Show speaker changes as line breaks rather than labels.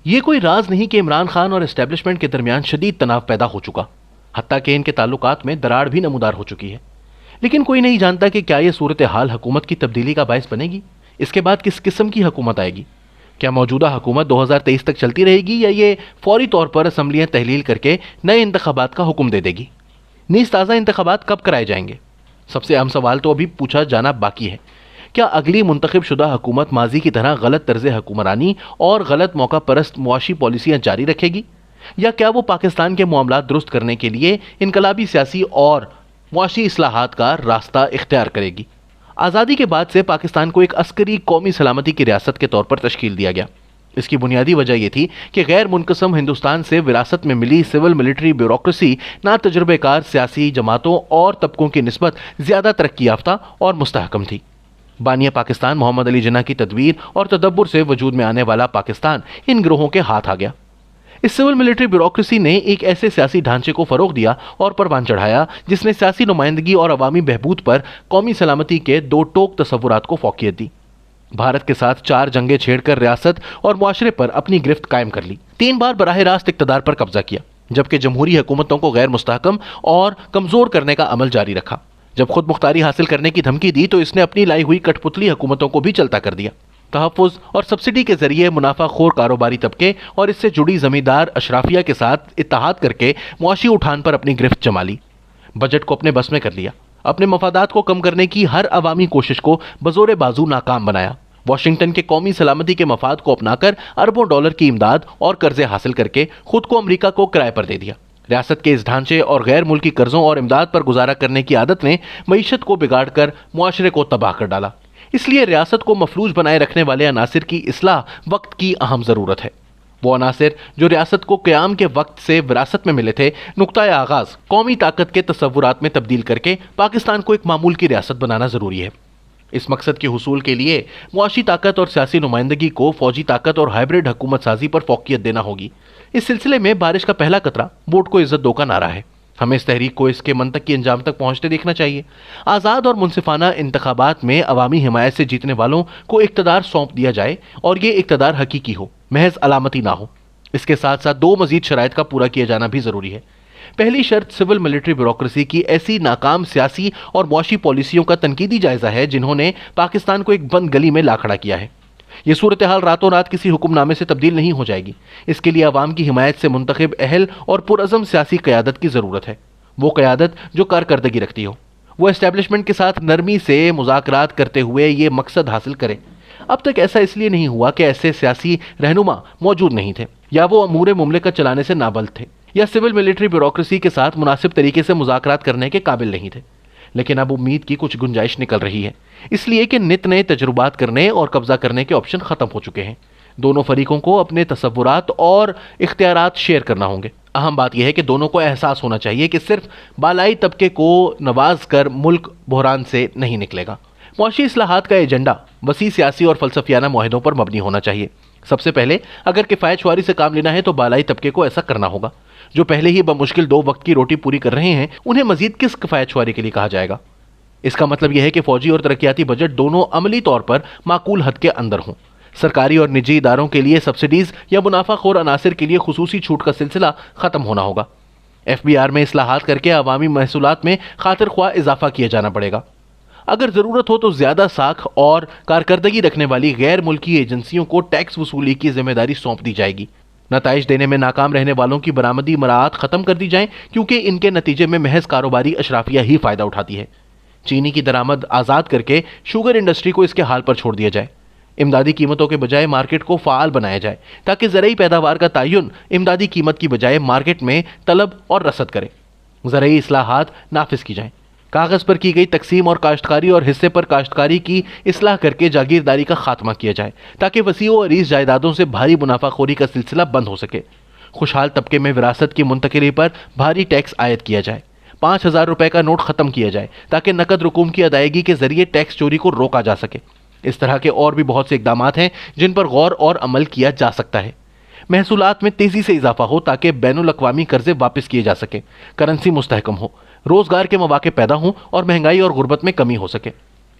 یہ کوئی راز نہیں کہ عمران خان اور اسٹیبلشمنٹ کے درمیان شدید تناؤ پیدا ہو چکا، حتیٰ کہ ان کے تعلقات میں دراڑ بھی نمودار ہو چکی ہے۔ لیکن کوئی نہیں جانتا کہ کیا یہ صورتحال حکومت کی تبدیلی کا باعث بنے گی؟ اس کے بعد کس قسم کی حکومت آئے گی؟ کیا موجودہ حکومت 2023 تک چلتی رہے گی یا یہ فوری طور پر اسمبلیاں تحلیل کر کے نئے انتخابات کا حکم دے دے گی؟ نیز تازہ انتخابات کب کرائے جائیں گے؟ سب سے اہم سوال تو ابھی پوچھا جانا باقی ہے۔ کیا اگلی منتخب شدہ حکومت ماضی کی طرح غلط طرز حکمرانی اور غلط موقع پرست معاشی پالیسیاں جاری رکھے گی، یا کیا وہ پاکستان کے معاملات درست کرنے کے لیے انقلابی سیاسی اور معاشی اصلاحات کا راستہ اختیار کرے گی؟ آزادی کے بعد سے پاکستان کو ایک عسکری قومی سلامتی کی ریاست کے طور پر تشکیل دیا گیا۔ اس کی بنیادی وجہ یہ تھی کہ غیر منقسم ہندوستان سے وراثت میں ملی سول ملٹری بیوروکریسی نا تجربے کار سیاسی جماعتوں اور طبقوں کی نسبت زیادہ ترقی یافتہ اور مستحکم تھی۔ بانی پاکستان محمد علی جناح کی تدبیر اور تدبر سے وجود میں آنے والا پاکستان ان گروہوں کے ہاتھ آ گیا۔ اس سول ملٹری بیوروکریسی نے ایک ایسے سیاسی ڈھانچے کو فروغ دیا اور پروان چڑھایا جس نے سیاسی نمائندگی اور عوامی بہبود پر قومی سلامتی کے دو ٹوک تصورات کو فوقیت دی۔ بھارت کے ساتھ 4 جنگیں چھیڑ کر ریاست اور معاشرے پر اپنی گرفت قائم کر لی، 3 بار براہ راست اقتدار پر قبضہ کیا، جبکہ جمہوری حکومتوں کو غیر مستحکم اور کمزور کرنے کا عمل جاری رکھا۔ جب خود مختاری حاصل کرنے کی دھمکی دی تو اس نے اپنی لائی ہوئی کٹ پتلی حکومتوں کو بھی چلتا کر دیا۔ تحفظ اور سبسڈی کے ذریعے منافع خور کاروباری طبقے اور اس سے جڑی زمیندار اشرافیہ کے ساتھ اتحاد کر کے معاشی اٹھان پر اپنی گرفت جما لی، بجٹ کو اپنے بس میں کر لیا، اپنے مفادات کو کم کرنے کی ہر عوامی کوشش کو بزور بازو ناکام بنایا، واشنگٹن کے قومی سلامتی کے مفاد کو اپنا کر اربوں ڈالر کی امداد اور قرضے حاصل کر کے خود کو امریکہ کو کرائے پر دے دیا۔ ریاست کے اس ڈھانچے اور غیر ملکی قرضوں اور امداد پر گزارا کرنے کی عادت نے معیشت کو بگاڑ کر معاشرے کو تباہ کر ڈالا۔ اس لیے ریاست کو مفلوج بنائے رکھنے والے عناصر کی اصلاح وقت کی اہم ضرورت ہے۔ وہ عناصر جو ریاست کو قیام کے وقت سے وراثت میں ملے تھے، نقطۂ آغاز قومی طاقت کے تصورات میں تبدیل کر کے پاکستان کو ایک معمول کی ریاست بنانا ضروری ہے۔ اس مقصد کے حصول کے لیے معاشی طاقت اور سیاسی نمائندگی کو فوجی طاقت اور ہائبرڈ حکومت سازی پر فوقیت دینا ہوگی۔ اس سلسلے میں بارش کا پہلا قطرہ ووٹ کو عزت دو کا نعرہ ہے۔ ہمیں اس تحریک کو اس کے منطقی انجام تک پہنچتے دیکھنا چاہیے۔ آزاد اور منصفانہ انتخابات میں عوامی حمایت سے جیتنے والوں کو اقتدار سونپ دیا جائے اور یہ اقتدار حقیقی ہو، محض علامتی نہ ہو۔ اس کے ساتھ ساتھ 2 مزید شرائط کا پورا کیا جانا بھی ضروری ہے۔ پہلی شرط سول ملٹری بیوروکریسی کی ایسی ناکام سیاسی اور معاشی پالیسیوں کا تنقیدی جائزہ ہے جنہوں نے پاکستان کو ایک بند گلی میں لا کھڑا کیا ہے۔ یہ صورتحال راتوں رات کسی حکم نامے سے تبدیل نہیں ہو جائے گی۔ اس کے لیے عوام کی حمایت سے منتخب اہل اور پرعزم سیاسی قیادت کی ضرورت ہے، وہ قیادت جو کارکردگی رکھتی ہو، وہ اسٹیبلشمنٹ کے ساتھ نرمی سے مذاکرات کرتے ہوئے یہ مقصد حاصل کرے۔ اب تک ایسا اس لیے نہیں ہوا کہ ایسے سیاسی رہنما موجود نہیں تھے، یا وہ امور مملکت چلانے سے نابلد تھے، یا سول ملٹری بیوروکریسی کے ساتھ مناسب طریقے سے مذاکرات کرنے کے قابل نہیں تھے۔ لیکن اب امید کی کچھ گنجائش نکل رہی ہے، اس لیے کہ نت نئے تجربات کرنے اور قبضہ کرنے کے آپشن ختم ہو چکے ہیں۔ دونوں فریقوں کو اپنے تصورات اور اختیارات شیئر کرنا ہوں گے۔ اہم بات یہ ہے کہ دونوں کو احساس ہونا چاہیے کہ صرف بالائی طبقے کو نواز کر ملک بحران سے نہیں نکلے گا۔ معاشی اصلاحات کا ایجنڈا وسیع سیاسی اور فلسفیانہ معاہدوں پر مبنی ہونا چاہیے۔ سب سے پہلے اگر کفایت شعاری سے کام لینا ہے تو بالائی طبقے کو ایسا کرنا ہوگا۔ جو پہلے ہی بمشکل 2 وقت کی روٹی پوری کر رہے ہیں، انہیں مزید کس کفایت شعاری کے لیے کہا جائے گا؟ اس کا مطلب یہ ہے کہ فوجی اور ترقیاتی بجٹ دونوں عملی طور پر معقول حد کے اندر ہوں۔ سرکاری اور نجی اداروں کے لیے سبسڈیز یا منافع خور عناصر کے لیے خصوصی چھوٹ کا سلسلہ ختم ہونا ہوگا۔ FBR میں اصلاحات کر کے عوامی محصولات میں خاطر خواہ اضافہ کیا جانا پڑے گا۔ اگر ضرورت ہو تو زیادہ ساکھ اور کارکردگی رکھنے والی غیر ملکی ایجنسیوں کو ٹیکس وصولی کی ذمہ داری سونپ دی جائے گی۔ نتائج دینے میں ناکام رہنے والوں کی برآمدی مراعات ختم کر دی جائیں، کیونکہ ان کے نتیجے میں محض کاروباری اشرافیہ ہی فائدہ اٹھاتی ہے۔ چینی کی درآمد آزاد کر کے شوگر انڈسٹری کو اس کے حال پر چھوڑ دیا جائے۔ امدادی قیمتوں کے بجائے مارکیٹ کو فعال بنایا جائے تاکہ زرعی پیداوار کا تعین امدادی قیمت کی بجائے مارکیٹ میں طلب اور رسد کرے۔ زرعی اصلاحات نافذ کی جائیں۔ کاغذ پر کی گئی تقسیم اور کاشتکاری اور حصے پر کاشتکاری کی اصلاح کر کے جاگیرداری کا خاتمہ کیا جائے تاکہ وسیع و عریض جائیدادوں سے بھاری منافع خوری کا سلسلہ بند ہو سکے۔ خوشحال طبقے میں وراثت کی منتقلی پر بھاری ٹیکس عائد کیا جائے۔ 5000 روپے کا نوٹ ختم کیا جائے تاکہ نقد رقوم کی ادائیگی کے ذریعے ٹیکس چوری کو روکا جا سکے۔ اس طرح کے اور بھی بہت سے اقدامات ہیں جن پر غور اور عمل کیا جا سکتا ہے۔ محصولات میں تیزی سے اضافہ ہو تاکہ بین الاقوامی قرضے واپس کیے جا سکیں، کرنسی مستحکم ہو، روزگار کے مواقع پیدا ہوں اور مہنگائی اور غربت میں کمی ہو سکے۔